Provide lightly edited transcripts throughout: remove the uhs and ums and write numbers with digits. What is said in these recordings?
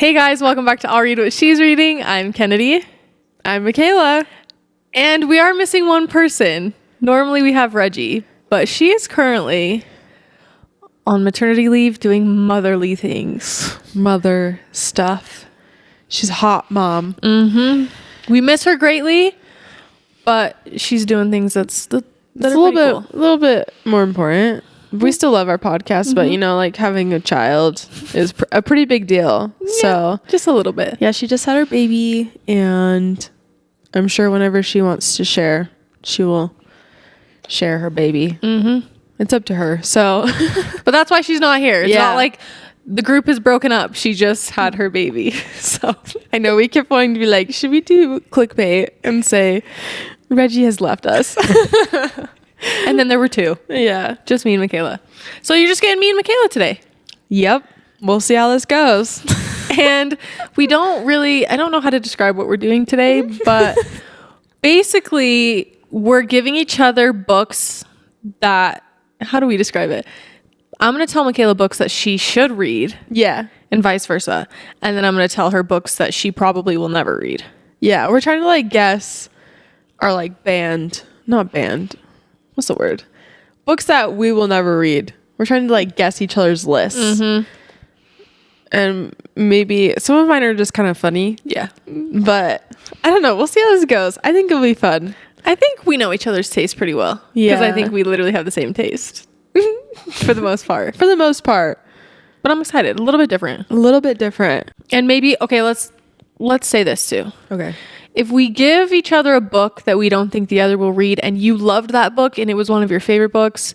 Hey guys, welcome back to I'll Read What She's Reading. I'm Kennedy. I'm Mikayla. And we are missing one person. Normally we have Reggie, but she is currently on maternity leave doing motherly things. Mother stuff. She's a hot mom. We miss her greatly, but she's doing things that's a little bit more important. We still love our podcast, but like having a child is a pretty big deal. Yeah, so just a little bit. Yeah, she just had her baby, and I'm sure whenever she wants to share, she will share her baby. It's up to her. So, but that's why she's not here. It's Yeah. not like the group is broken up. She just had her baby. So I know we kept wanting to be like, should we do clickbait and say Reggie has left us? and then there were two. Yeah. Just me and Mikayla. So you're just getting me and Mikayla today. Yep. We'll see how this goes. And I don't know how to describe what we're doing today, but basically we're giving each other books that, how do we describe it? I'm going to tell Mikayla books that she should read. Yeah. And vice versa. And then I'm going to tell her books that she probably will never read. Yeah. We're trying to like guess our like not banned. What's the word? Books that we will never read. We're trying to like guess each other's lists. And maybe some of mine are just kind of funny. Yeah. But I don't know. We'll see how this goes. I think it'll be fun. I think we know each other's taste pretty well. Yeah. Because I think we literally have the same taste. For the most part. For the most part. But I'm excited. A little bit different. A little bit different. And maybe, okay, let's say this too. Okay. If we give each other a book that we don't think the other will read and you loved that book and it was one of your favorite books,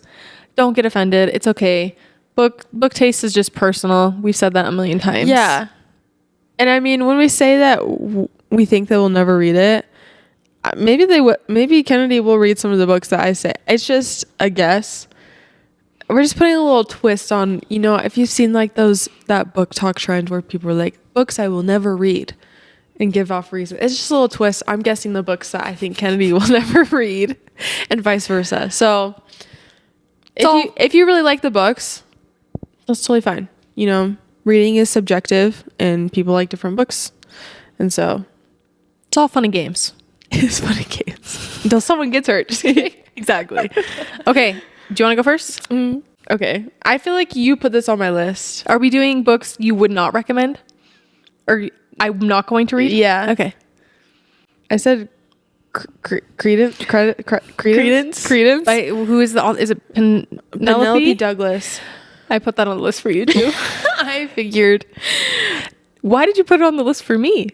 don't get offended. It's okay. Book taste is just personal. We've said that a million times. Yeah. And I mean, when we say that we think they will never read it, maybe Kennedy will read some of the books that I say. It's just a guess. We're just putting a little twist on, if you've seen like that book talk trend where people are like, books I will never read and give off reasons. It's just a little twist. I'm guessing the books that I think Kennedy will never read and vice versa. So if you really like the books, that's totally fine. Reading is subjective and people like different books. And so it's all fun and games. It is fun and games. Until someone gets hurt. Just kidding. Exactly. Okay. Do you want to go first? Okay. I feel like you put this on my list. Are we doing books you would not recommend? Or I'm not going to read? Yeah. Okay. I said Credence. Who is is it Penelope Douglas. I put that on the list for you too. I figured. Why did you put it on the list for me?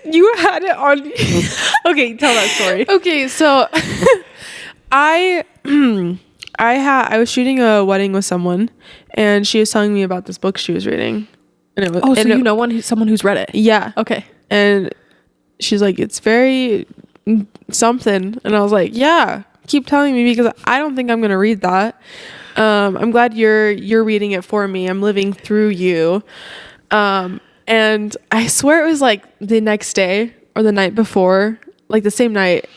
You had it on. Okay, tell that story. Okay, so I was shooting a wedding with someone, and she was telling me about this book she was reading. And it was, someone who's read it? Yeah. Okay. And she's like, it's very something, and I was like, yeah, keep telling me because I don't think I'm gonna read that. I'm glad you're reading it for me. I'm living through you. And I swear it was like the next day or the night before, like the same night,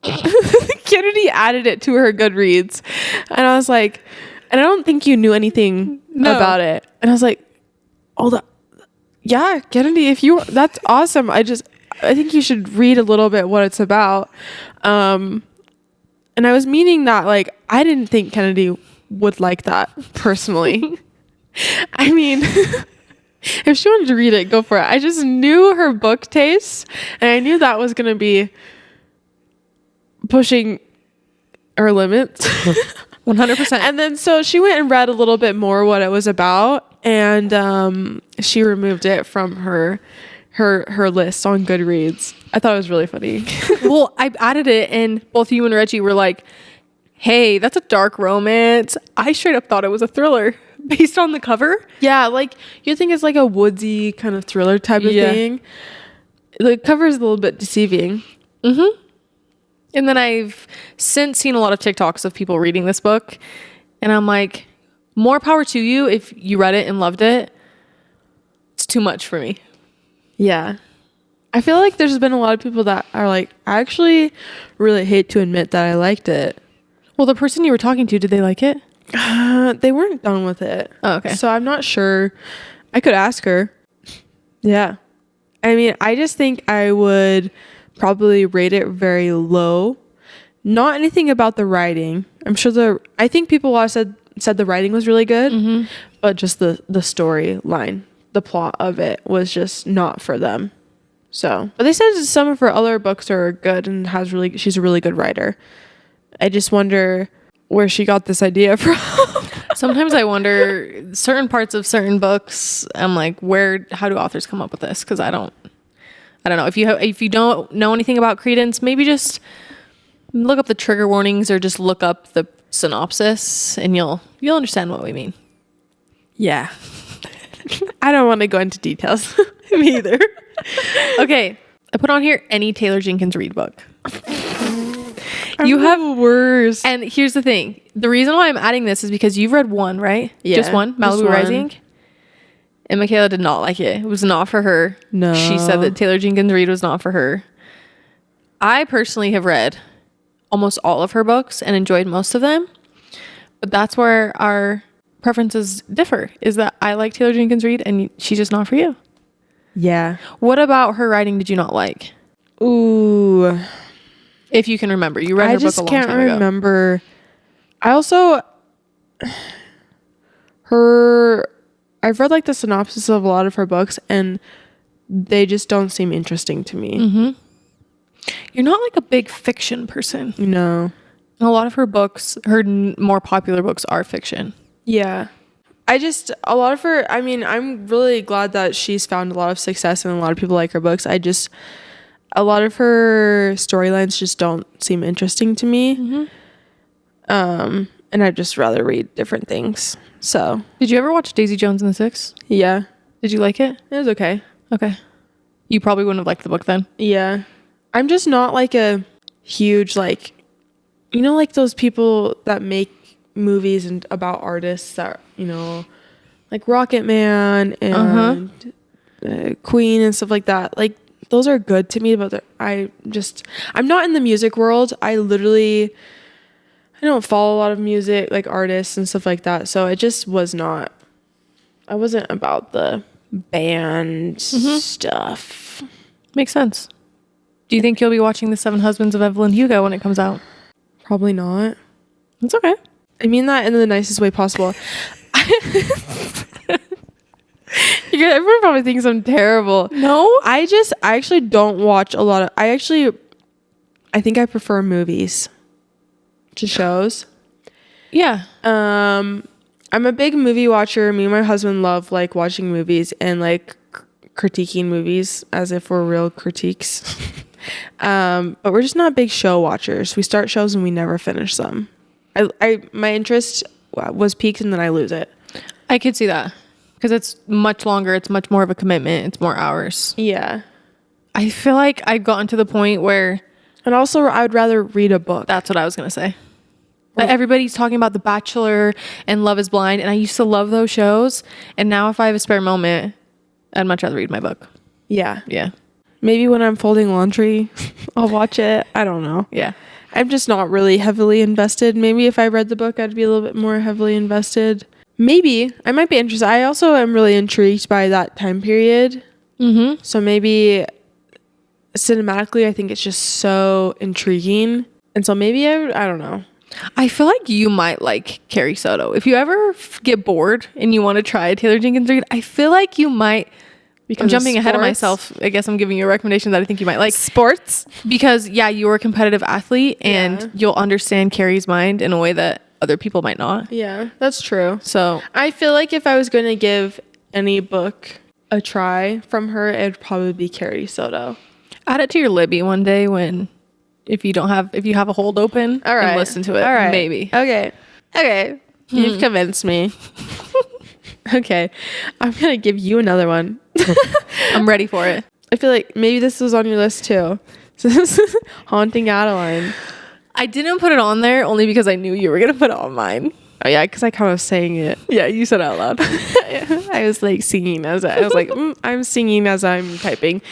Kennedy added it to her Goodreads. And I was like, and I don't think you knew anything about it. And I was like, yeah, Kennedy, that's awesome. I think you should read a little bit what it's about. And I was meaning that, like, I didn't think Kennedy would like that personally. I mean, if she wanted to read it, go for it. I just knew her book taste, and I knew that was going to be pushing her limits. 100%. And then so she went and read a little bit more what it was about, and she removed it from her list on Goodreads. I thought it was really funny. Well, I added it, and both you and Reggie were like, hey, that's a dark romance. I straight up thought it was a thriller based on the cover. Yeah, like you think it's like a woodsy kind of thriller type of thing. The cover is a little bit deceiving. And then I've since seen a lot of TikToks of people reading this book, and I'm like, more power to you if you read it and loved it. It's too much for me. Yeah. I feel like there's been a lot of people that are like, I actually really hate to admit that I liked it. Well, the person you were talking to, did they like it? They weren't done with it. Oh, okay. So I'm not sure. I could ask her. Yeah. I mean, I just think I would probably rate it very low. Not anything about the writing. I think people have said the writing was really good, but just the storyline, the plot of it was just not for them. So, but they said some of her other books are good and she's a really good writer. I just wonder where she got this idea from. Sometimes I wonder certain parts of certain books. I'm like, how do authors come up with this? Because I don't know. If you don't know anything about Credence, maybe just look up the trigger warnings or just look up the synopsis, and you'll understand what we mean. Yeah. I don't want to go into details. Me either. Okay, I put on here any Taylor Jenkins Reid book. You have worse. And here's the thing. The reason why I'm adding this is because you've read one, right? Yeah. Just one? Malibu Rising? And Mikayla did not like it. It was not for her. No. She said that Taylor Jenkins Reid was not for her. I personally have read almost all of her books and enjoyed most of them. But that's where our preferences differ, is that I like Taylor Jenkins Reid and she's just not for you. Yeah. What about her writing did you not like? Ooh. If you can remember. You read her book a long time ago. I just can't remember. I also... I've read like the synopsis of a lot of her books and they just don't seem interesting to me. Mm-hmm. You're not like a big fiction person. No. A lot of her books, her more popular books, are fiction. Yeah. A lot of her, I mean, I'm really glad that she's found a lot of success and a lot of people like her books. A lot of her storylines just don't seem interesting to me. Mm-hmm. And I'd just rather read different things. So. Did you ever watch Daisy Jones and the Six? Yeah. Did you like it? It was okay. Okay. You probably wouldn't have liked the book then. Yeah. I'm just not like a huge, like, like those people that make movies and about artists that, like Rocket Man and Queen and stuff like that. Like, those are good to me, but I'm not in the music world. I don't follow a lot of music, like artists and stuff like that. So it just I wasn't about the band stuff. Makes sense. Do you think you'll be watching The Seven Husbands of Evelyn Hugo when it comes out? Probably not. It's okay. I mean that in the nicest way possible. Everyone probably thinks I'm terrible. No? I actually don't watch a lot of... I think I prefer movies to shows. Yeah. I'm a big movie watcher. Me and my husband love like watching movies and like critiquing movies as if we're real critiques. But we're just not big show watchers. We start shows and we never finish them. My interest was peaked and then I lose it. I could see that because it's much longer. It's much more of a commitment. It's more hours. Yeah. I feel like I've gotten to the point where... And also, I would rather read a book. That's what I was going to say. But everybody's talking about The Bachelor and Love is Blind, and I used to love those shows. And now if I have a spare moment, I'd much rather read my book. Yeah. Yeah. Maybe when I'm folding laundry, I'll watch it. I don't know. Yeah. I'm just not really heavily invested. Maybe if I read the book, I'd be a little bit more heavily invested. Maybe. I might be interested. I also am really intrigued by that time period. Mm-hmm. So maybe... cinematically, I think it's just so intriguing. And so maybe I don't know. I feel like you might like Carrie Soto. If you ever get bored and you want to try Taylor Jenkins Reid, I feel like you might... I'm jumping ahead of myself. I guess I'm giving you a recommendation that I think you might like. Sports? Because, yeah, you're a competitive athlete and you'll understand Carrie's mind in a way that other people might not. Yeah, that's true. So I feel like if I was going to give any book a try from her, it'd probably be Carrie Soto. Add it to your Libby one day if you have a hold open, all right, and listen to it. All right. Maybe. Okay. You've convinced me. Okay. I'm going to give you another one. I'm ready for it. I feel like maybe this was on your list too. So this is Haunting Adeline. I didn't put it on there only because I knew you were going to put it on mine. Oh yeah, because I kind of saying it. Yeah, you said it out loud. I was like singing I was like, I'm singing as I'm typing.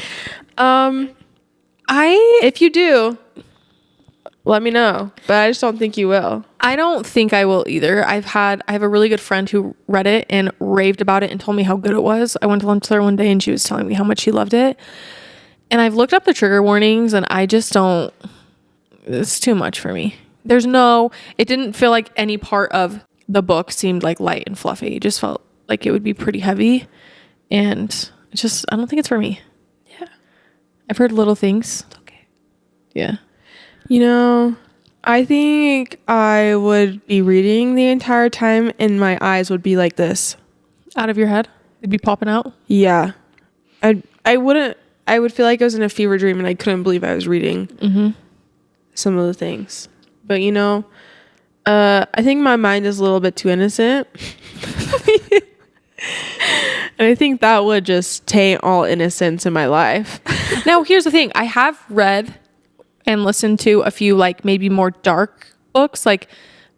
If you do, let me know. But I just don't think you will. I don't think I will either. I have a really good friend who read it and raved about it and told me how good it was. I went to lunch with her one day and she was telling me how much she loved it. And I've looked up the trigger warnings and I just don't, it's too much for me. It didn't feel like any part of the book seemed like light and fluffy. It just felt like it would be pretty heavy. And I don't think it's for me. Yeah. I've heard little things. It's okay. Yeah. You know, I think I would be reading the entire time and my eyes would be like this. Out of your head? It'd be popping out? Yeah. I would feel like I was in a fever dream and I couldn't believe I was reading some of the things. But you know, I think my mind is a little bit too innocent. And I think that would just taint all innocence in my life. Now, here's the thing. I have read and listened to a few like maybe more dark books. Like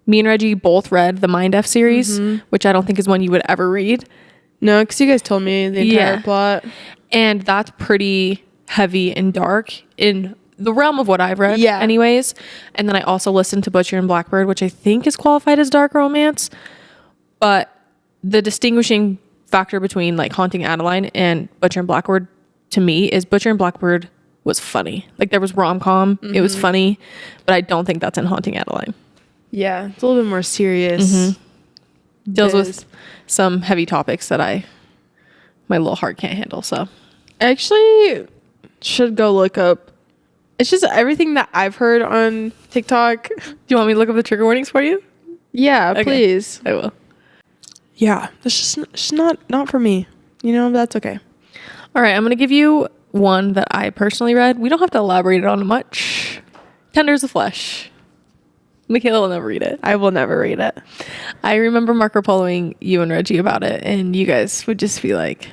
me and Reggie both read the Mind F series, which I don't think is one you would ever read. No, because you guys told me the entire plot. And that's pretty heavy and dark in the realm of what I've read anyways. And then I also listened to Butcher and Blackbird, which I think is qualified as dark romance. But the distinguishing factor between like Haunting Adeline and Butcher and Blackbird to me is Butcher and Blackbird was funny. Like there was rom-com, it was funny, but I don't think that's in Haunting Adeline. Yeah, it's a little bit more serious. Deals with some heavy topics that my little heart can't handle. So I actually should go look up. It's just everything that I've heard on TikTok. Do you want me to look up the trigger warnings for you? Yeah, okay. Please. I will. Yeah, it's just not for me. You know, that's okay. All right, I'm going to give you one that I personally read. We don't have to elaborate on it much. Tender as the Flesh. Mikayla will never read it. I will never read it. I remember Marco Poloing you and Reggie about it, and you guys would just be like,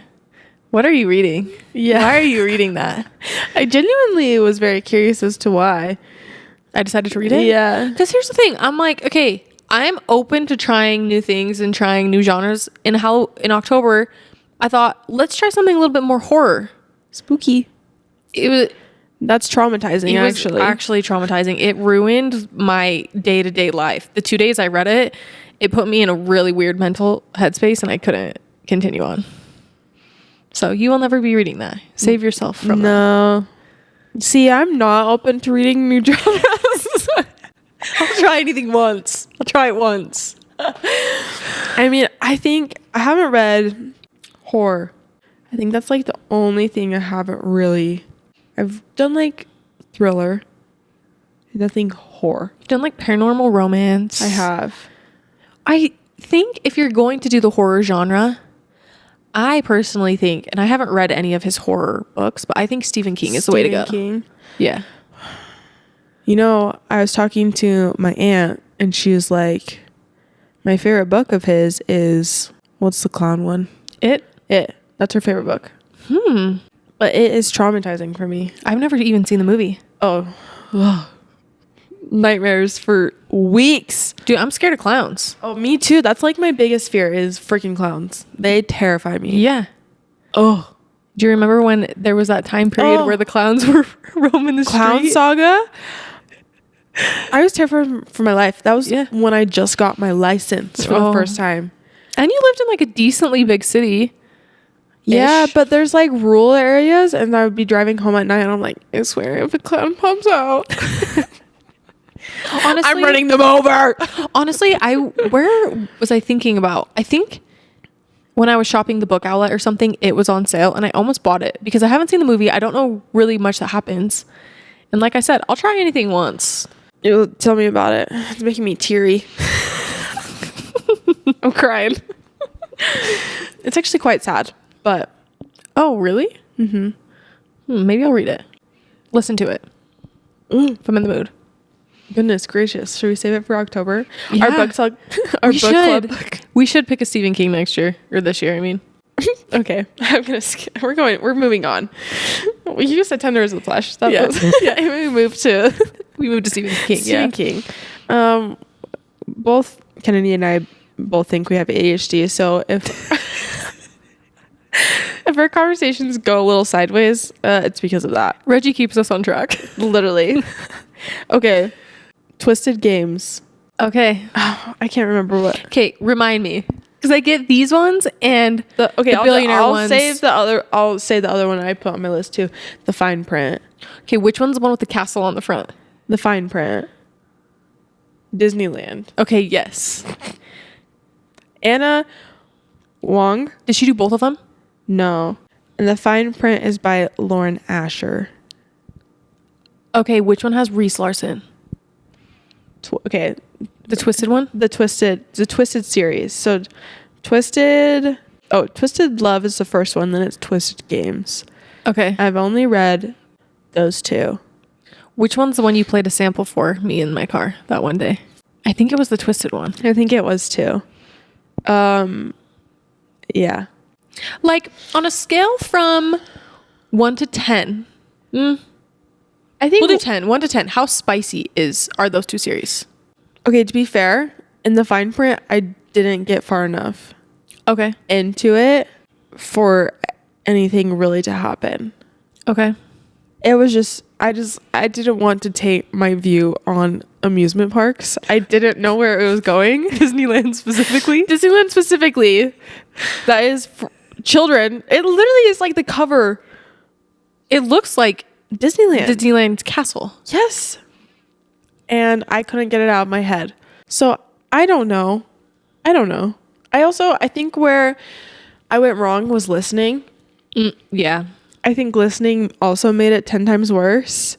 what are you reading? Yeah. Why are you reading that? I genuinely was very curious as to why I decided to read it. Yeah. Because here's the thing. I'm like, okay, I'm open to trying new things and trying new genres. In October, I thought, let's try something a little bit more horror. Spooky. That's traumatizing, it was actually traumatizing. It ruined my day-to-day life. The 2 days I read it, it put me in a really weird mental headspace and I couldn't continue on. So you will never be reading that. Save yourself from that. No. See, I'm not open to reading new genres. I'll try anything once. I'll try it once. I mean, I think I haven't read horror. I think that's like the only thing I haven't really. I've done like thriller. Nothing horror. You've done like paranormal romance. I have. I think if you're going to do the horror genre, I personally think, and I haven't read any of his horror books, but I think Stephen King is the way to go. King. Yeah. You know, I was talking to my aunt and she was like, my favorite book of his is, what's the clown one? It. That's her favorite book. But it is traumatizing for me. I've never even seen the movie. Oh. Nightmares for weeks. Dude, I'm scared of clowns. Oh, me too. That's like my biggest fear is freaking clowns. They terrify me. Yeah. Oh. Do you remember when there was that time period where the clowns were roaming the Clown street? Saga? I was terrified for my life. That was when I just got my license for the first time. And you lived in like a decently big city. Yeah, but there's like rural areas and I would be driving home at night and I'm like, I swear if a clown pops out. Honestly, I'm running them over. Honestly, where was I thinking about? I think when I was shopping the book outlet or something, it was on sale and I almost bought it because I haven't seen the movie. I don't know really much that happens. And like I said, I'll try anything once. You'll tell me about it. It's making me teary. I'm crying. It's actually quite sad, but. Oh, really? Maybe I'll read it. Listen to it. If I'm in the mood. Goodness gracious. Should we save it for October? Yeah. Our book club book. We should pick a Stephen King next year. Or this year, I mean. Okay. We're moving on. You just said Tender as the Flesh. We moved to Stephen King. Stephen King. Both Kennedy and I both think we have ADHD, so if our conversations go a little sideways, it's because of that. Reggie keeps us on track. Literally. Okay. Twisted Games. Okay. Oh, I can't remember what. Okay, remind me. Because I get these ones and the billionaire I'll ones. save the other. I'll say the other one I put on my list too. The fine print. Okay, which one's the one with the castle on the front? The fine print. Disneyland. Okay, yes. Anna Huang. Did she do both of them? No. And the fine print is by Lauren Asher. Okay, which one has Reese Larson? Okay. The Twisted one? The Twisted series. So Twisted Love is the first one, then it's Twisted Games. Okay. I've only read those two. Which one's the one you played a sample for me in my car that one day? I think it was the Twisted one. I think it was too. Yeah. Like on a scale from 1 to 10. I think We'll do 10. 1 to 10. How spicy are those two series? Okay, to be fair, in the fine print, I didn't get far enough Okay. into it for anything really to happen. Okay. It was just I didn't want to take my view on amusement parks. I didn't know where it was going. Disneyland specifically? Disneyland specifically. That is for children. It literally is like the cover. It looks like Disneyland's castle. Yes. And I couldn't get it out of my head. So I don't know. I think where I went wrong was listening. Yeah. I think listening also made it 10 times worse.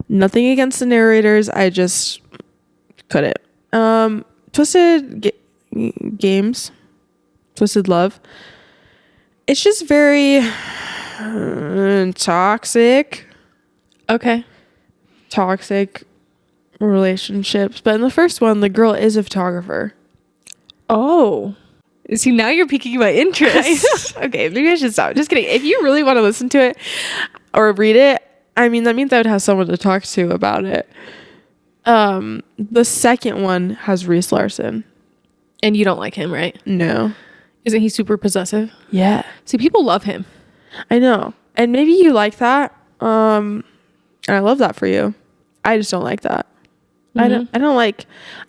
Nothing against the narrators. I just couldn't. Twisted Games. Twisted Love. It's just very toxic. Okay. Toxic relationships. But in the first one, the girl is a photographer. Oh. See, now you're piquing my interest. Okay, maybe I should stop. Just kidding. If you really want to listen to it or read it, I mean, that means I would have someone to talk to about it. The second one has Reese Larson. And you don't like him, right? No. Isn't he super possessive? Yeah. See, people love him. I know. And maybe you like that. And I love that for you. I just don't like that. Mm-hmm. I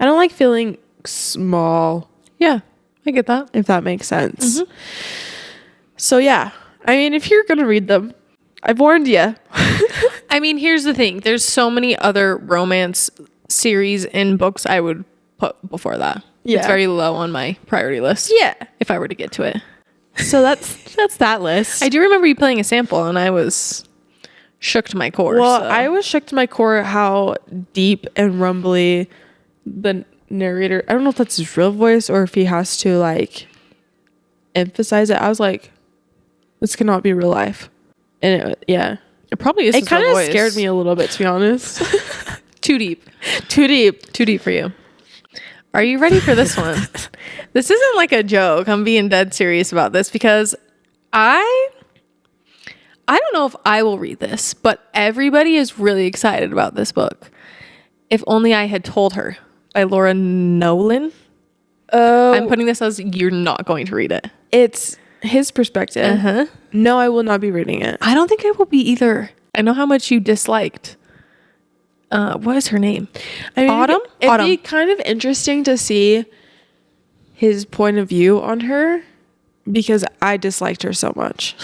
don't like feeling small. Yeah, I get that. If that makes sense. Mm-hmm. So yeah. I mean, if you're going to read them, I've warned you. I mean, here's the thing. There's so many other romance series and books I would put before that. Yeah. It's very low on my priority list. Yeah. If I were to get to it. So that's that list. I do remember you playing a sample and I was shook to my core. Well, so. I was shook to my core how deep and rumbly the narrator, I don't know if that's his real voice or if he has to like emphasize it. I was like, this cannot be real life. And it probably is. It kind of scared me a little bit, to be honest. Too deep for you. Are you ready for this one? This isn't like a joke. I'm being dead serious about this because I don't know if I will read this, but everybody is really excited about this book. If Only I Had Told Her by Laura Nowlin. Oh, I'm putting this as you're not going to read it. It's his perspective. Uh-huh. No, I will not be reading it. I don't think I will be either. I know how much you disliked. What is her name? I mean, Autumn? It'd be kind of interesting to see his point of view on her because I disliked her so much.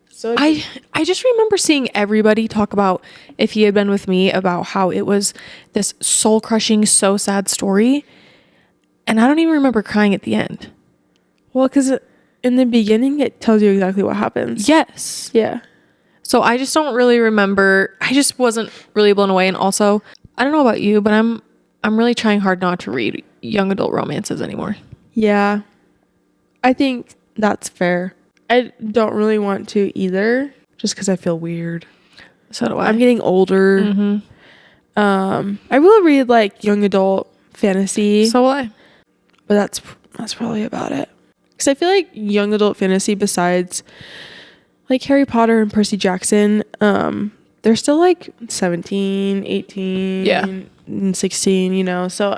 So I just remember seeing everybody talk about If He Had Been With Me, about how it was this soul-crushing, so sad story. And I don't even remember crying at the end. Well, because in the beginning, it tells you exactly what happens. Yes. Yeah. So I just don't really remember. I just wasn't really blown away. And also, I don't know about you, but I'm really trying hard not to read young adult romances anymore. Yeah. I think that's fair. I don't really want to either, just because I feel weird. So do I. I'm getting older. Mm-hmm. I will read like young adult fantasy. So will I. But that's probably about it. Because I feel like young adult fantasy, besides like Harry Potter and Percy Jackson, they're still like 17, 18, and 16, you know? So,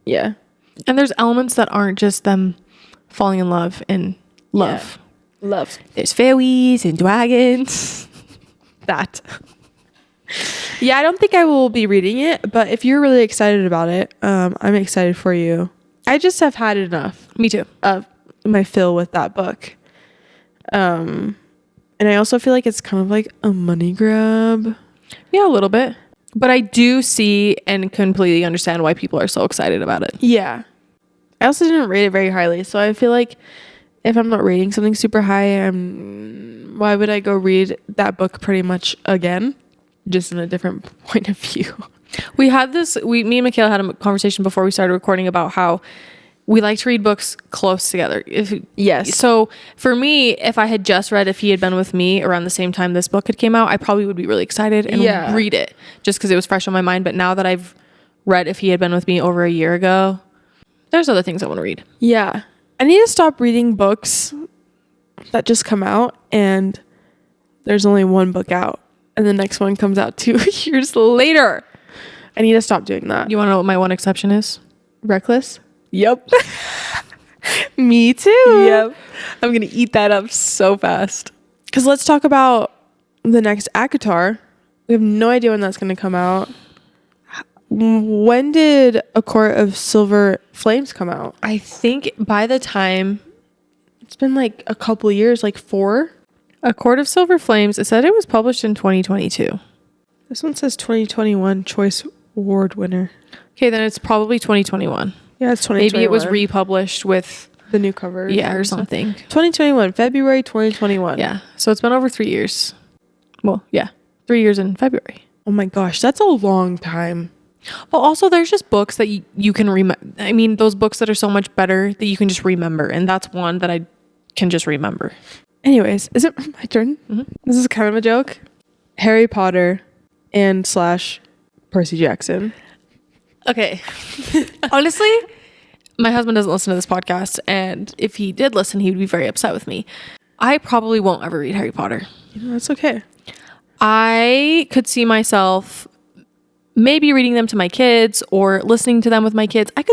yeah. And there's elements that aren't just them falling in love and love. Yeah. Love. There's fairies and dragons. That. Yeah, I don't think I will be reading it, but if you're really excited about it, I'm excited for you. I just have had enough. Me too. Of my fill with that book. And I also feel like it's kind of like a money grab. Yeah, a little bit. But I do see and completely understand why people are so excited about it. Yeah. I also didn't rate it very highly, so I feel like if I'm not rating something super high, why would I go read that book pretty much again? Just in a different point of view. Me and Mikayla had a conversation before we started recording about how we like to read books close together. Yes. So for me, if I had just read If He Had Been With Me around the same time this book had came out, I probably would be really excited and read it just because it was fresh on my mind. But now that I've read If He Had Been With Me over a year ago, there's other things I want to read. Yeah. I need to stop reading books that just come out and there's only one book out and the next one comes out 2 years later. I need to stop doing that. You want to know what my one exception is? Reckless? Yep. Me too. Yep. I'm going to eat that up so fast. Because let's talk about the next ACOTAR. We have no idea when that's going to come out. When did A Court of Silver Flames come out? I think by the time... It's been like a couple of years, like 4. A Court of Silver Flames, it said it was published in 2022. This one says 2021 Choice Award winner. Okay, then it's probably 2021. Yeah, it's 2021. Maybe it was republished with... the new cover. Yeah, or something. 2021, February 2021. Yeah, so it's been over 3 years. Well, yeah, 3 years in February. Oh my gosh, that's a long time. Well, also, there's just books that you can remember. I mean, those books that are so much better that you can just remember. And that's one that I can just remember. Anyways, is it my turn? Mm-hmm. This is kind of a joke. Harry Potter and / Percy Jackson. Okay. Honestly, my husband doesn't listen to this podcast. And if he did listen, he would be very upset with me. I probably won't ever read Harry Potter. You know, that's okay. I could see myself maybe reading them to my kids or listening to them with my kids. I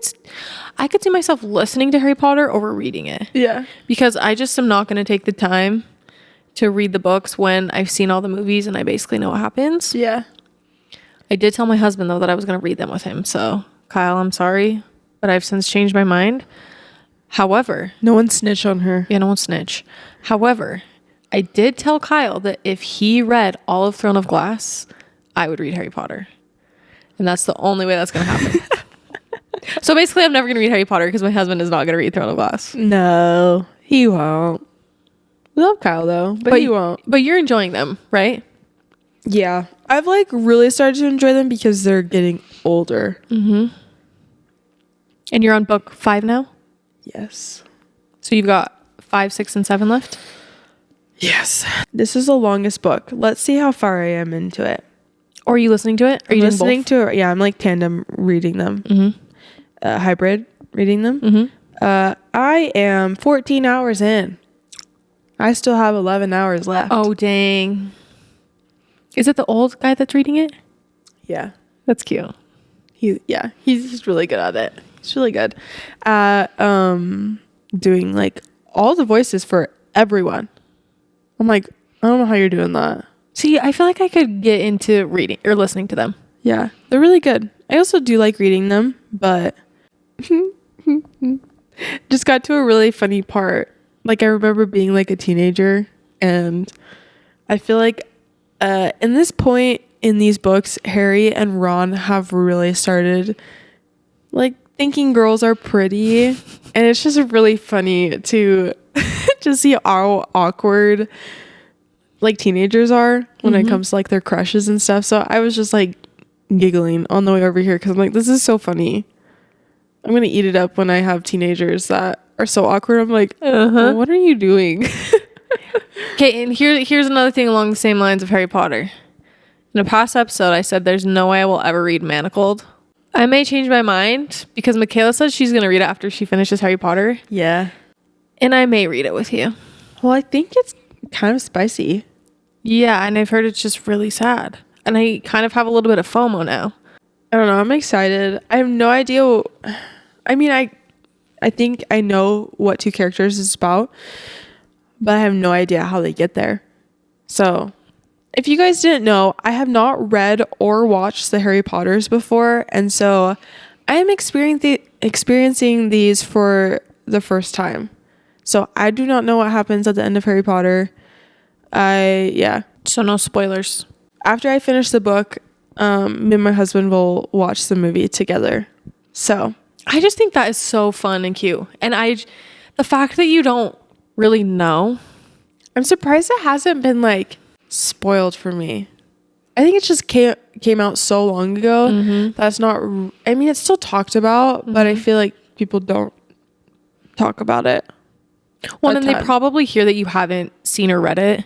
could see myself listening to Harry Potter over reading it. Yeah. Because I just am not going to take the time to read the books when I've seen all the movies and I basically know what happens. Yeah. I did tell my husband, though, that I was going to read them with him. So, Kyle, I'm sorry, but I've since changed my mind. However... No one snitch on her. Yeah, no one snitch. However, I did tell Kyle that if he read all of Throne of Glass, I would read Harry Potter. And that's the only way that's going to happen. So basically, I'm never going to read Harry Potter because my husband is not going to read Throne of Glass. No, he won't. We love Kyle, though, but he won't. But you're enjoying them, right? Yeah. I've, like, really started to enjoy them because they're getting older. Mm-hmm. And you're on book 5 now? Yes. So you've got 5, 6, and 7 left? Yes. This is the longest book. Let's see how far I am into it. Or are you listening to it? Are you listening to it? Yeah, I'm like tandem reading them. Mm-hmm. Hybrid reading them. Mm-hmm. I am 14 hours in. I still have 11 hours left. Oh, dang. Is it the old guy that's reading it? Yeah. That's cute. He's really good at it. He's really good at doing like all the voices for everyone. I'm like, I don't know how you're doing that. See, I feel like I could get into reading or listening to them. Yeah, they're really good. I also do like reading them, but just got to a really funny part. Like, I remember being like a teenager, and I feel like in this point in these books, Harry and Ron have really started like thinking girls are pretty, and it's just really funny to just see how awkward like teenagers are when it comes to like their crushes and stuff. So I was just like giggling on the way over here because I'm like, this is so funny. I'm gonna eat it up when I have teenagers that are so awkward. I'm like, what are you doing? Okay, and here's another thing along the same lines of Harry Potter. In a past episode, I said there's no way I will ever read Manacled. I may change my mind because Mikayla says she's gonna read it after she finishes Harry Potter. Yeah. And I may read it with you. Well, I think it's kind of spicy. Yeah, and I've heard it's just really sad. And I kind of have a little bit of FOMO now. I don't know. I'm excited. I have no idea. I mean, I think I know what 2 characters is about, but I have no idea how they get there. So if you guys didn't know, I have not read or watched the Harry Potters before, and so I am experiencing these for the first time. So I do not know what happens at the end of Harry Potter. So no spoilers. After I finish the book, me and my husband will watch the movie together. So I just think that is so fun and cute. And the fact that you don't really know. I'm surprised it hasn't been like spoiled for me. I think it just came out so long ago. That's not, I mean, it's still talked about, but I feel like people don't talk about it. Well, and they probably hear that you haven't seen or read it,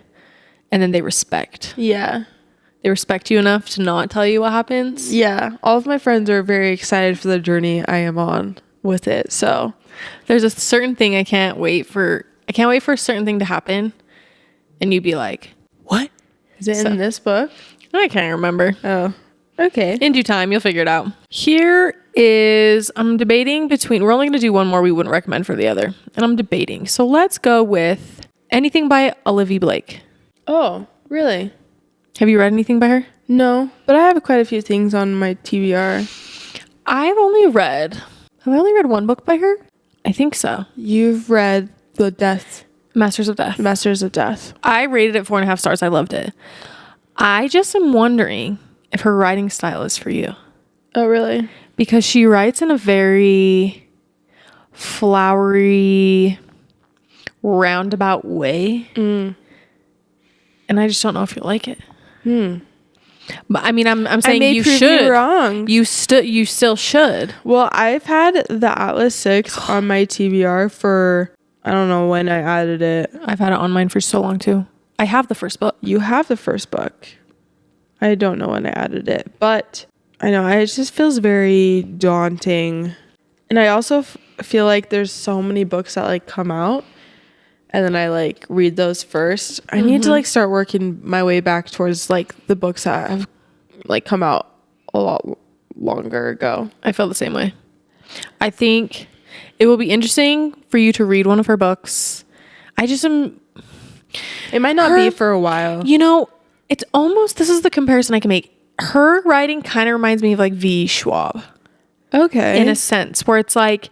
and then they respect. Yeah. They respect you enough to not tell you what happens. Yeah. All of my friends are very excited for the journey I am on with it. So there's a certain thing I can't wait for a certain thing to happen. And you'd be like, what? Is it in this book? I can't remember. Oh, okay. In due time, you'll figure it out. I'm debating between, we're only going to do one more we wouldn't recommend for the other. And I'm debating. So let's go with anything by Olivia Blake. Oh, really? Have you read anything by her? No, but I have quite a few things on my TBR. Have I only read one book by her? I think so. You've read Masters of Death. I rated it 4.5 stars. I loved it. I just am wondering if her writing style is for you. Oh, really? Because she writes in a very flowery, roundabout way. And I just don't know if you'll like it. But I mean, I'm saying you should. Wrong. You still should. Well, I've had the Atlas 6 on my TBR for, I don't know when I added it. I've had it on mine for so long too. I have the first book. You have the first book. I don't know when I added it, but I know it just feels very daunting. And I also feel like there's so many books that like come out and then I like read those first. I need to like start working my way back towards like the books that have like come out a lot longer ago. I feel the same way. I think it will be interesting for you to read one of her books. It might not be for a while. You know, it's almost, this is the comparison I can make. Her writing kind of reminds me of like V. Schwab. Okay. In a sense, where it's like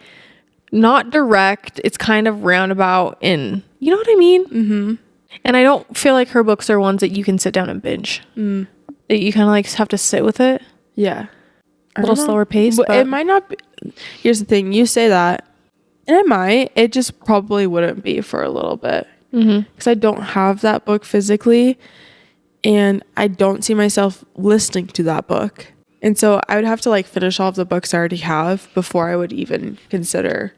not direct, it's kind of roundabout in, you know what I mean? Mm-hmm. And I don't feel like her books are ones that you can sit down and binge. That you kind of like have to sit with it. Yeah. A little slower pace. But it might not be. Here's the thing. You say that, and it might. It just probably wouldn't be for a little bit. Because I don't have that book physically. And I don't see myself listening to that book. And so I would have to like finish all of the books I already have before I would even consider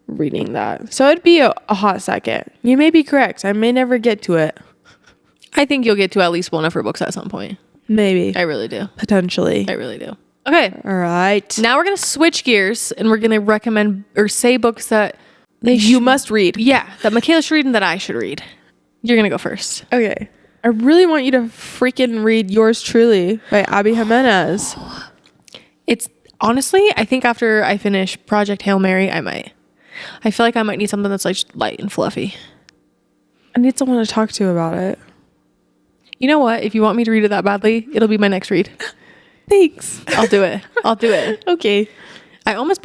reading that. So it'd be a hot second. You may be correct. I may never get to it. I think you'll get to at least one of her books at some point. Maybe. I really do. Potentially. I really do. Okay. All right. Now we're going to switch gears and we're going to recommend or say books that you must read. Yeah. That Mikayla should read and that I should read. You're going to go first. Okay. I really want you to freaking read Yours Truly by Abby Jimenez. It's honestly, I think after I finish Project Hail Mary, I might. I feel like I might need something that's like light and fluffy. I need someone to talk to about it. You know what? If you want me to read it that badly, it'll be my next read. Thanks. I'll do it. Okay. I almost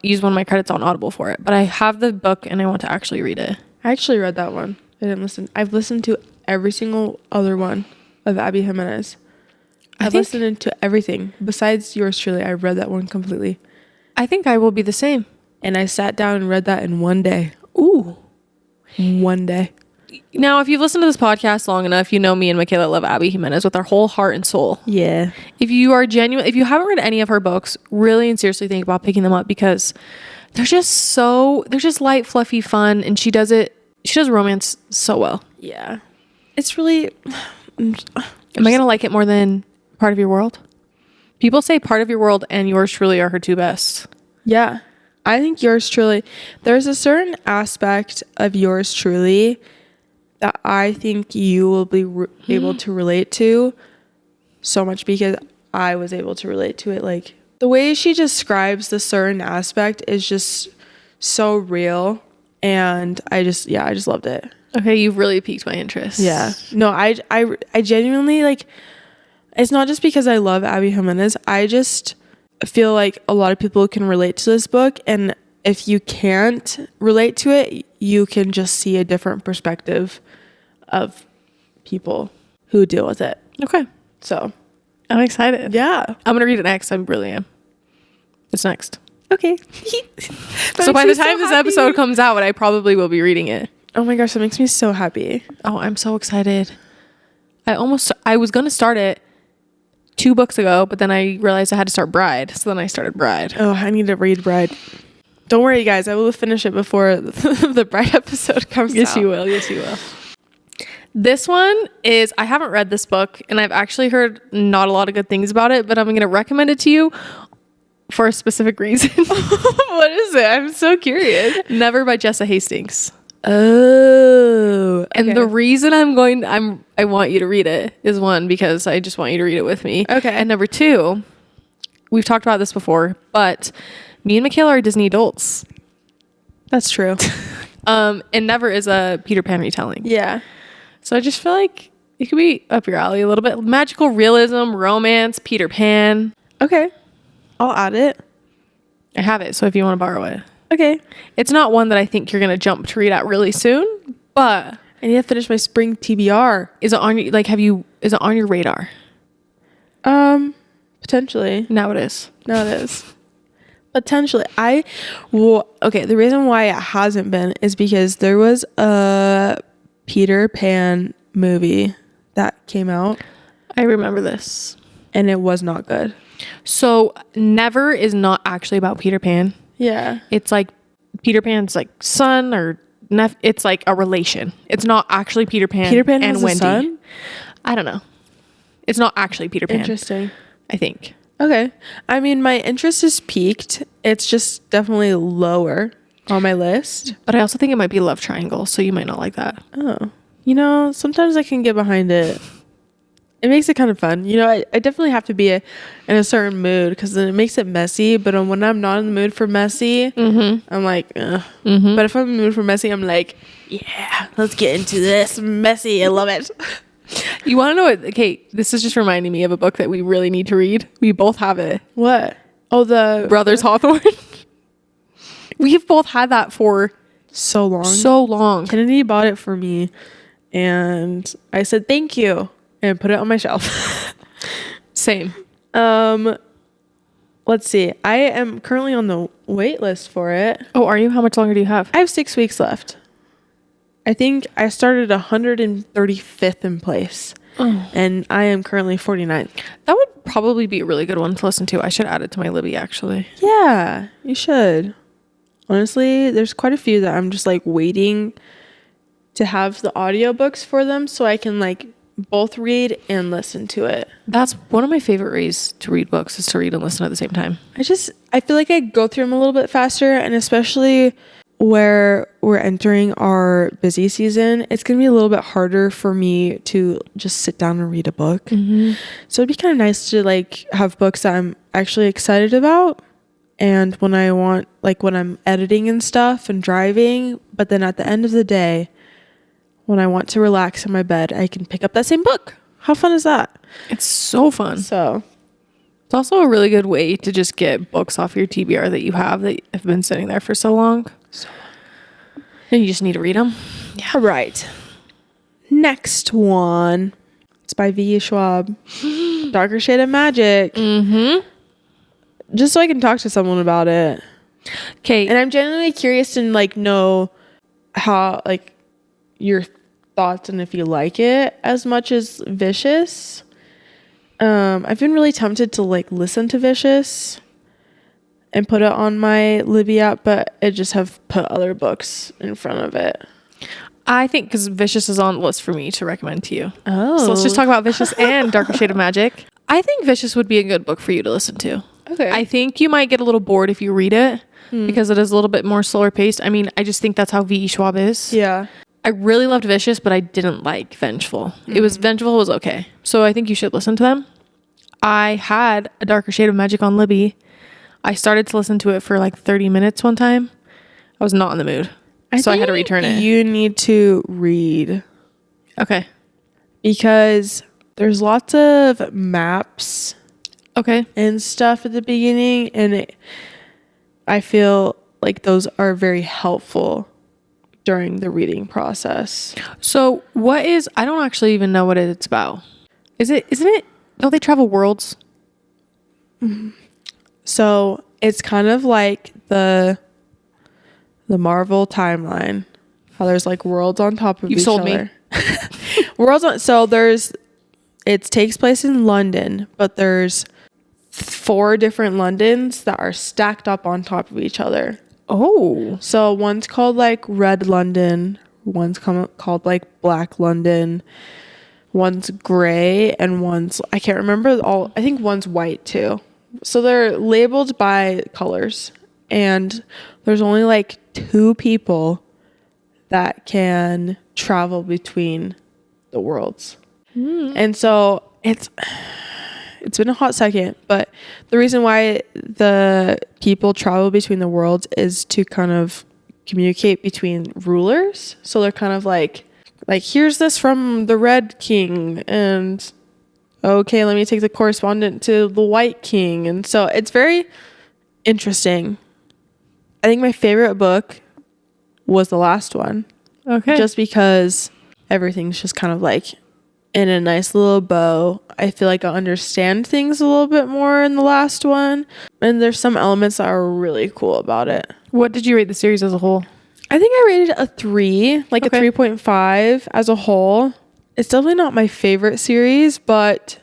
used one of my credits on Audible for it, but I have the book and I want to actually read it. I actually read that one. I didn't listen. I've listened to every single other one of Abby Jimenez. I've listened to everything besides Yours Truly. I read that one completely. I think I will be the same. And I sat down and read that in one day. Ooh. One day. Now, if you've listened to this podcast long enough, you know me and Mikayla love Abby Jimenez with our whole heart and soul. Yeah. If you haven't read any of her books, really and seriously think about picking them up because they're just light, fluffy, fun, and she does romance so well. Yeah. It's really... Am I going to like it more than Part of Your World? People say Part of Your World and Yours Truly are her two best. Yeah. I think Yours Truly... There's a certain aspect of Yours Truly that I think you will be able to relate to so much because I was able to relate to it. Like, the way she describes the certain aspect is just so real. And I just loved it. Okay, you've really piqued my interest. Yeah. No, I genuinely, like, It's not just because I love Abby Jimenez. I just feel like a lot of people can relate to this book, and if you can't relate to it, you can just see a different perspective of people who deal with it. Okay. So I'm excited. yeah. I'm going to read it next. I really am. It's next. Okay. So by the time this episode comes out, I probably will be reading it. Oh my gosh, that makes me so happy. Oh, I'm so excited. I was going to start it 2 books ago, but then I realized I had to start Bride. So then I started Bride. Oh, I need to read Bride. Don't worry, guys. I will finish it before the Bride episode comes out. Yes, you will. Yes, you will. This one is, I haven't read this book, and I've actually heard not a lot of good things about it, but I'm going to recommend it to you for a specific reason. What is it? I'm so curious. Never by Jessa Hastings. Oh. Okay. And the reason I want you to read it is, 1, because I just want you to read it with me. Okay. And number 2, we've talked about this before, but me and Mikayla are Disney adults. That's true. And Never is a Peter Pan retelling. Yeah. So I just feel like it could be up your alley a little bit. Magical realism, romance, Peter Pan. Okay. I'll add it. I have it, so if you want to borrow it. Okay. It's not one that I think you're going to jump to read out really soon, but I need to finish my spring TBR. is it on your, is it on your radar? Potentially. Now it is. No, it is. Potentially. Okay, the reason why it hasn't been is because there was a Peter Pan movie that came out. I remember this. And it was not good. So Never is not actually about Peter Pan. Yeah. It's like Peter Pan's like son or it's like a relation. It's not actually Peter Pan. Peter Pan and has Wendy. a son? I don't know. It's not actually Peter Pan. Interesting. I think. Okay. I mean, my interest is peaked. It's just definitely lower on my list. But I also think it might be a love triangle, so you might not like that. Oh. You know, sometimes I can get behind it. It makes it kind of fun. You know, I definitely have to be in a certain mood because then it makes it messy. But when I'm not in the mood for messy, I'm like, ugh. But if I'm in the mood for messy, I'm like, yeah, let's get into this. Messy. I love it. You want to know what? Okay, this is just reminding me of a book that we really need to read. We both have it. What? Oh, the Brothers Hawthorne. We've both had that for so long. So long. Kennedy bought it for me, and I said thank you and put it on my shelf. Same. Let's see. I am currently on the wait list for it. Oh, are you? How much longer do you have? I have 6 weeks left. I think I started 135th in place. Oh. And I am currently 49th. That would probably be a really good one to listen to. I should add it to my Libby, actually. Yeah, you should. Honestly, there's quite a few that I'm just like waiting to have the audiobooks for them so I can like both read and listen to it. That's one of my favorite ways to read books, is to read and listen at the same time. I feel like I go through them a little bit faster, and especially where we're entering our busy season, it's going to be a little bit harder for me to just sit down and read a book. Mm-hmm. So it'd be kind of nice to like have books that I'm actually excited about. And when I want, like when I'm editing and stuff and driving, but then at the end of the day, when I want to relax in my bed, I can pick up that same book. How fun is that? It's so fun. So it's also a really good way to just get books off your TBR that you have been sitting there for so long. And you just need to read them. Yeah. Right. Next one. It's by V. Schwab. Darker Shade of Magic. Mm-hmm. Just so I can talk to someone about it. Okay. And I'm genuinely curious to like know how like your thoughts and if you like it as much as Vicious. I've been really tempted to like listen to Vicious and put it on my Libby app, but it just have put other books in front of it. I think because Vicious is on the list for me to recommend to you. Oh. So let's just talk about Vicious and Darker Shade of Magic. I think Vicious would be a good book for you to listen to. Okay. I think you might get a little bored if you read it because it is a little bit more slower paced. I mean, I just think that's how V.E. Schwab is. Yeah. I really loved Vicious, but I didn't like Vengeful. Vengeful was okay. So I think you should listen to them. I had A Darker Shade of Magic on Libby. I started to listen to it for like 30 minutes one time. I was not in the mood. So I had to return it. You need to read. Okay. Because there's lots of maps Okay. and stuff at the beginning, and I feel like those are very helpful during the reading process. So I don't actually even know what it's about. Isn't it? Don't they travel worlds? So it's kind of like the Marvel timeline. How there's like worlds on top of each other. Worlds on, so it takes place in London, but there's 4 different Londons that are stacked up on top of each other. Oh. So one's called like Red London, one's called like Black London, one's gray, and one's, I can't remember all, I think one's white too. So they're labeled by colors, and there's only like 2 people that can travel between the worlds. And so it's been a hot second, but the reason why the people travel between the worlds is to kind of communicate between rulers. So they're kind of like here's this from the Red King, and okay, let me take the correspondent to the White King. And so it's very interesting. I think my favorite book was the last one. Okay. Just because everything's just kind of like in a nice little bow. I feel like I understand things a little bit more in the last one. And there's some elements that are really cool about it. What did you rate the series as a whole? I think I rated it a 3, like a 3.5 as a whole. It's definitely not my favorite series, but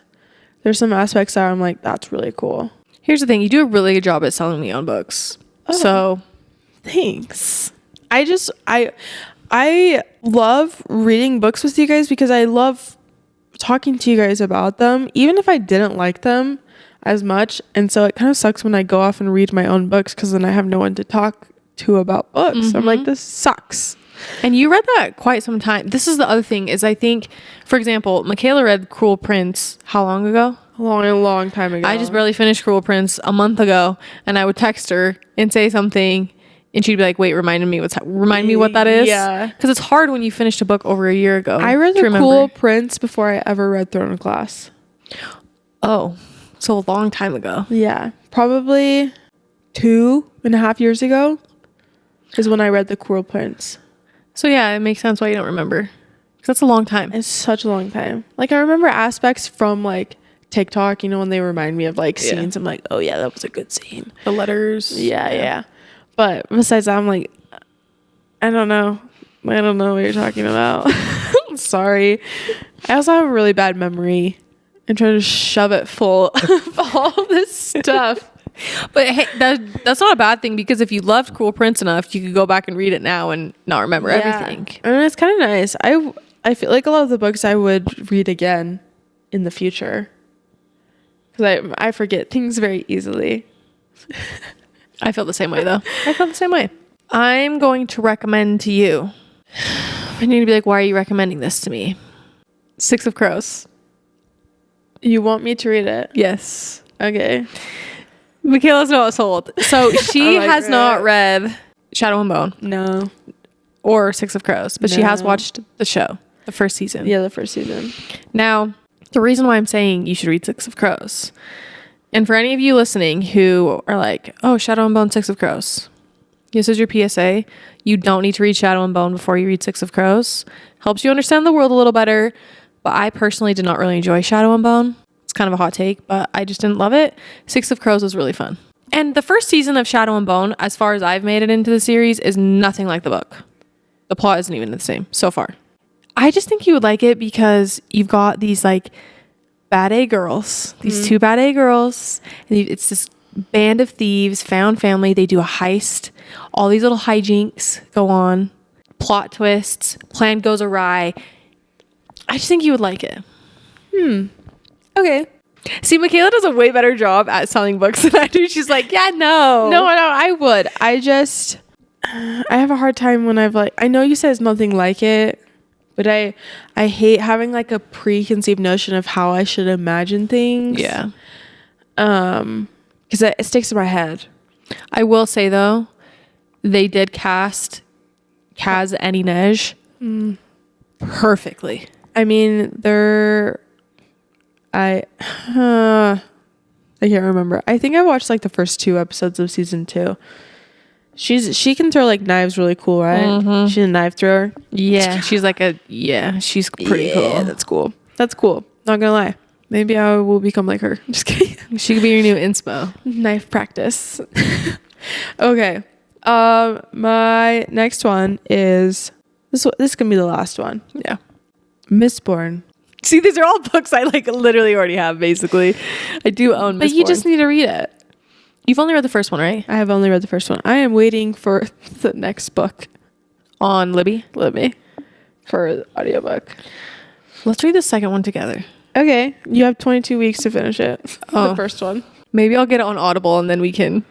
there's some aspects that I'm like, that's really cool. Here's the thing. You do a really good job at selling me on books. Oh, so thanks. I love reading books with you guys because I love talking to you guys about them, even if I didn't like them as much. And so it kind of sucks when I go off and read my own books, because then I have no one to talk to about books. I'm like, this sucks. And you read that quite some time. This is the other thing is, I think, for example, Mikayla read Cruel Prince how long ago? A long time ago. I just barely finished Cruel Prince a month ago, and I would text her and say something, and she'd be like, wait, remind me what that is. Yeah. Because it's hard when you finished a book over a year ago. I read The Cruel Prince before I ever read Throne of Glass. Oh, so a long time ago. Yeah. Probably 2.5 years ago is when I read The Cruel Prince. So yeah, it makes sense why you don't remember. Because that's a long time. It's such a long time. Like, I remember aspects from like TikTok, when they remind me of like scenes. I'm like, oh yeah, that was a good scene. The letters. Yeah. But besides that, I'm like, I don't know what you're talking about. I'm sorry. I also have a really bad memory and trying to shove it full of all this stuff. But hey, that's not a bad thing, because if you loved Cruel Prince enough, you could go back and read it now and not remember everything. And it's kind of nice. I feel like a lot of the books I would read again in the future, because I forget things very easily. I feel the same way, though. I feel the same way. I'm going to recommend to you. I need to be like, why are you recommending this to me? 6 of Crows. You want me to read it? Yes. Okay. Mikayla's not sold. So she has not read Shadow and Bone. No. Or 6 of Crows. But she has watched the show. The first season. Yeah, the first season. Now, the reason why I'm saying you should read 6 of Crows, and for any of you listening who are like, oh, Shadow and Bone, 6 of Crows, this is your PSA. You don't need to read Shadow and Bone before you read 6 of Crows. Helps you understand the world a little better. But I personally did not really enjoy Shadow and Bone. It's kind of a hot take, but I just didn't love it. 6 of Crows was really fun. And the first season of Shadow and Bone, as far as I've made it into the series, is nothing like the book. The plot isn't even the same so far. I just think you would like it because you've got these like bad A girls, these 2 bad A girls, and it's this band of thieves, found family. They do a heist. All these little hijinks go on, plot twists, plan goes awry. I just think you would like it. Okay. See, Mikayla does a way better job at selling books than I do. She's like, yeah, no, I would. I have a hard time when I know you said it's nothing like it, but I hate having like a preconceived notion of how I should imagine things. Yeah. Because it sticks in my head. I will say though, they did cast Kaz and Inej perfectly. I mean, they're I can't remember. I think I watched like the first 2 episodes of season 2. She can throw like knives really cool, right? Mm-hmm. She's a knife thrower. Yeah, she's she's pretty cool. That's cool. That's cool. Not gonna lie. Maybe I will become like her. Just kidding. She could be your new inspo. Knife practice. Okay. My next one is this. This can be the last one. Yeah. Mistborn. See, these are all books I like literally already have. Basically, I do own. But Mistborn. you just need to read it. You've only read the first one, right? I have only read the first one. I am waiting for the next book On Libby. for the audiobook. Let's read the second one together. Okay. You have 22 weeks to finish it. The first one. Maybe I'll get it on Audible and then we can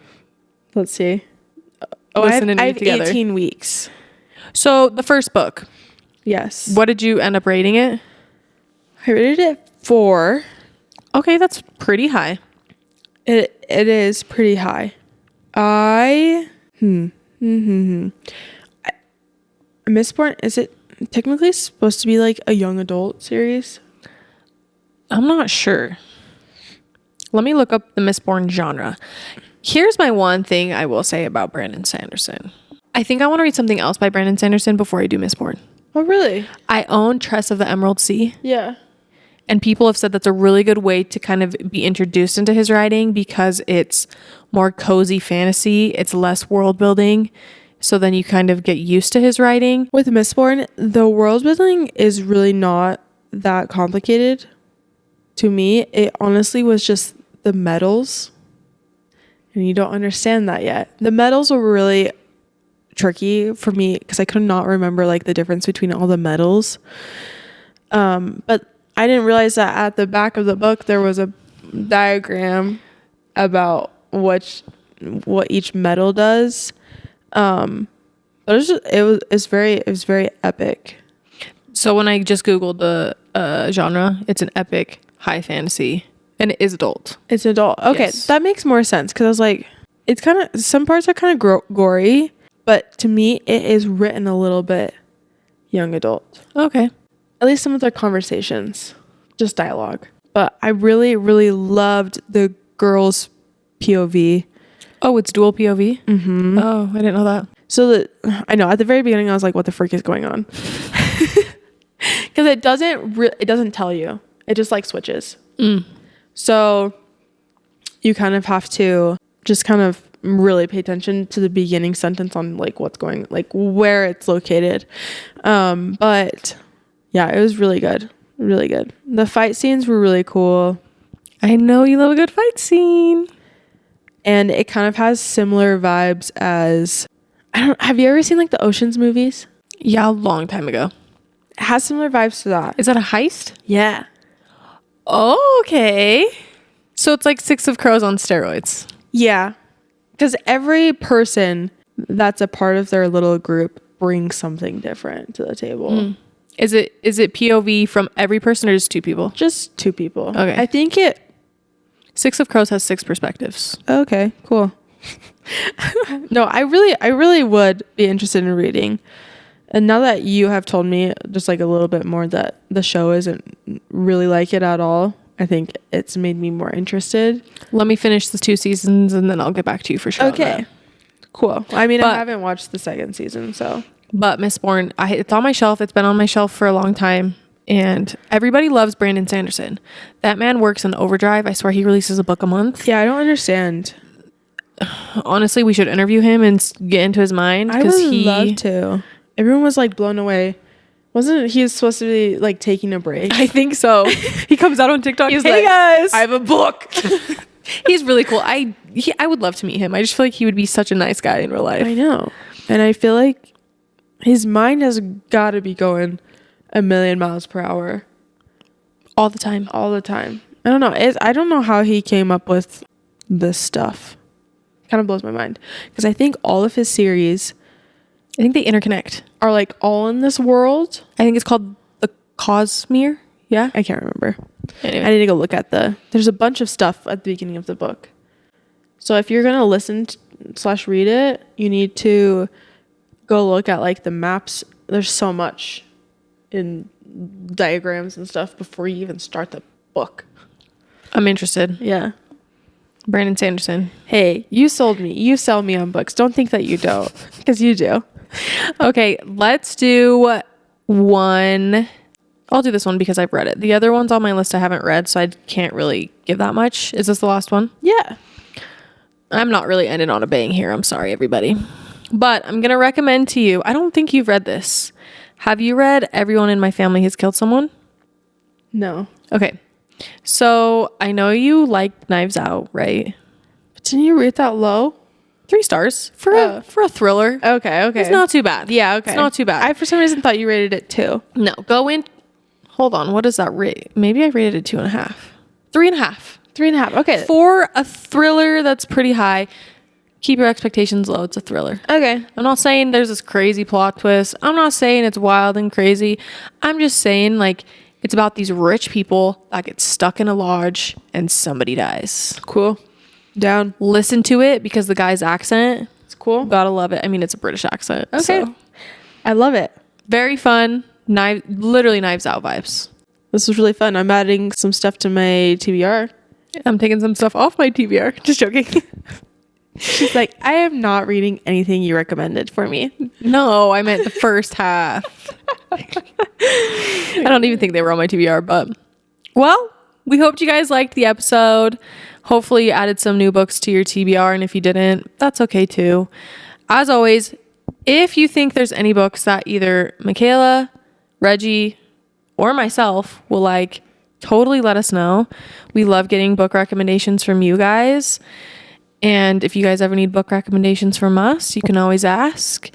Let's see. listen and I read have together. 18 weeks. So the first book, Yes. what did you end up rating it? I rated it 4. Okay, that's pretty high. It is pretty high. Mistborn, is it technically supposed to be like a young adult series? I'm not sure. Let me look up the Mistborn genre. Here's my one thing I will say about Brandon Sanderson. I think I want to read something else by Brandon Sanderson before I do Mistborn. Oh, really? I own Tress of the Emerald Sea. Yeah. And people have said that's a really good way to kind of be introduced into his writing because it's more cozy fantasy. It's less world building. So then you kind of get used to his writing. With Mistborn, the world building is really not that complicated. To me, it honestly was just the metals. And you don't understand that yet. The metals were really tricky for me because I could not remember like the difference between all the metals. But I didn't realize that at the back of the book there was a diagram about what each metal does. But it was very epic. So when I just Googled the genre, it's an epic high fantasy and it is adult. It's adult. Okay, Yes. That makes more sense because I was like, it's kind of, some parts are kind of gory, but to me it is written a little bit young adult. Okay. At least some of their conversations, just dialogue. But I really, really loved the girls' POV. Oh, it's dual POV? Mm-hmm. Oh, I didn't know that. So I know at the very beginning I was like, what the frick is going on? Because it doesn't tell you. It just like switches. So you kind of have to just kind of really pay attention to the beginning sentence on like what's going, like where it's located. But yeah, it was really good. Really good. The fight scenes were really cool. I know you love a good fight scene. And it kind of has similar vibes as, have you ever seen like the Ocean's movies? Yeah, a long time ago. It has similar vibes to that. Is that a heist? Yeah. Oh, okay. So it's like Six of Crows on steroids. Yeah. Because every person that's a part of their little group brings something different to the table. Is it POV from every person or just 2 people? Just 2 people. Okay. I think Six of Crows has 6 perspectives. okay, cool. No, I really would be interested in reading. And now that you have told me just like a little bit more that the show isn't really like it at all, I think it's made me more interested. Let me finish the 2 seasons and then I'll get back to you for sure. Okay. Cool. I mean, I haven't watched the second season, so. But Mistborn, it's on my shelf. It's been on my shelf for a long time. And everybody loves Brandon Sanderson. That man works in overdrive. I swear he releases a book a month. Yeah, I don't understand. Honestly, we should interview him and get into his mind. I would love to. Everyone was like blown away. Wasn't he supposed to be like taking a break? I think so. He comes out on TikTok. He's Hey like, guys, I have a book. He's really cool. I would love to meet him. I just feel like he would be such a nice guy in real life. I know. And I feel like his mind has got to be going a million miles per hour. All the time. All the time. I don't know. I don't know how he came up with this stuff. Kind of blows my mind. Because I think all of his series, I think they interconnect. are like all in this world. I think it's called the Cosmere. Yeah. I can't remember. Anyway. I need to go look at there's a bunch of stuff at the beginning of the book. So if you're going to listen / read it, you need to go look at like the maps. There's so much in diagrams and stuff before you even start the book. I'm interested. Yeah. Brandon Sanderson. Hey, you sold me. You sell me on books. Don't think that you don't, because you do. Okay, let's do one. I'll do this one because I've read it. The other ones on my list I haven't read, so I can't really give that much. Is this the last one? Yeah. I'm not really ending on a bang here. I'm sorry, everybody. But I'm going to recommend to you, I don't think you've read this. Have you read Everyone in My Family Has Killed Someone? No. Okay. So I know you like Knives Out, right? But didn't you rate that low? 3 stars for a thriller. Okay. It's not too bad. Yeah, okay. It's not too bad. I, for some reason, thought you rated it 2. No, go in. Hold on. What does that rate? Maybe I rated it 2.5. 3.5. 3.5. Okay. For a thriller that's pretty high, keep your expectations low. It's a thriller. Okay. I'm not saying there's this crazy plot twist. I'm not saying it's wild and crazy. I'm just saying, like, it's about these rich people that get stuck in a lodge and somebody dies. Cool. Down. Listen to it because the guy's accent. It's cool. Gotta love it. I mean, it's a British accent. Okay. So. I love it. Very fun. Literally Knives Out vibes. This was really fun. I'm adding some stuff to my TBR. I'm taking some stuff off my TBR. Just joking. She's like, I am not reading anything you recommended for me. No, I meant the first half. I don't even think they were on my TBR, but well, we hoped you guys liked the episode. Hopefully you added some new books to your TBR, and if you didn't, that's okay too. As always, if you think there's any books that either Mikayla, Reggie, or myself will like, totally let us know. We love getting book recommendations from you guys. And if you guys ever need book recommendations from us, you can always ask.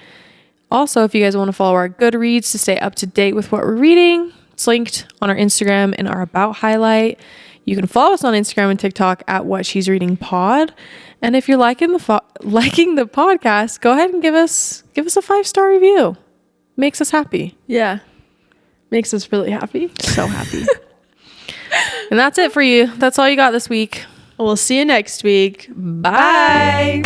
Also, if you guys want to follow our Goodreads to stay up to date with what we're reading, it's linked on our Instagram in our About highlight. You can follow us on Instagram and TikTok at What She's Reading Pod. And if you're liking the podcast, go ahead and give us a 5-star review. Makes us happy. Yeah. Makes us really happy. So happy. And that's it for you. That's all you got this week. We'll see you next week. Bye.